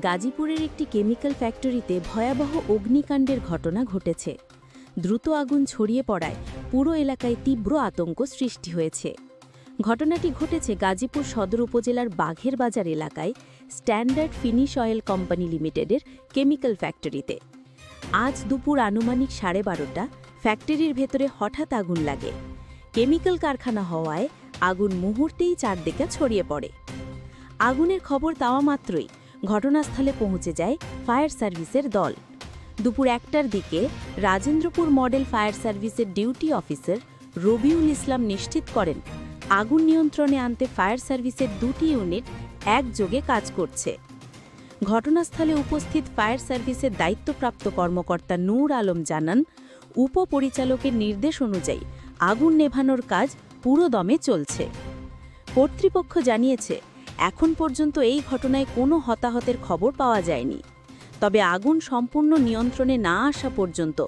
গাজীপুরের একটি কেমিক্যাল ফ্যাক্টরিতে ভয়াবহ অগ্নিকাণ্ডের ঘটনা ঘটেছে। দ্রুত আগুন ছড়িয়ে পড়ায় পুরো এলাকায় তীব্র আতঙ্ক সৃষ্টি হয়েছে। ঘটনাটি ঘটেছে গাজীপুর সদর উপজেলার বাঘের বাজার এলাকায় স্ট্যান্ডার্ড ফিনিশ অয়েল কোম্পানি লিমিটেডের কেমিক্যাল ফ্যাক্টরিতে। আজ দুপুর আনুমানিক 12:30 ফ্যাক্টরির ভেতরে হঠাৎ আগুন লাগে। কেমিক্যাল কারখানা হওয়ায় আগুন মুহূর্তেই চারদিকে ছড়িয়ে পড়ে। আগুনের খবর পাওয়া মাত্রই ঘটনাস্থলে পৌঁছে যায় ফায়ার সার্ভিসের দল। দুপুর 1টার দিকে রাজেন্দ্রপুর মডেল ফায়ার সার্ভিসের ডিউটি অফিসার রবিউল ইসলাম নিশ্চিত করেন, আগুন নিয়ন্ত্রণে আনতে ফায়ার সার্ভিসের 2টি ইউনিট একযোগে কাজ করছে। ঘটনাস্থলে উপস্থিত ফায়ার সার্ভিসের দায়িত্বপ্রাপ্ত কর্মকর্তা নূর আলম জানান, উপপরিচালকের নির্দেশ অনুযায়ী আগুন নেভানোর কাজ পুরোদমে চলছে। কর্তৃপক্ষ জানিয়েছে, এখন পর্যন্ত এই ঘটনায় কোনো হতাহতের খবর পাওয়া যায়নি। তবে আগুন সম্পূর্ণ নিয়ন্ত্রণে না আসা পর্যন্ত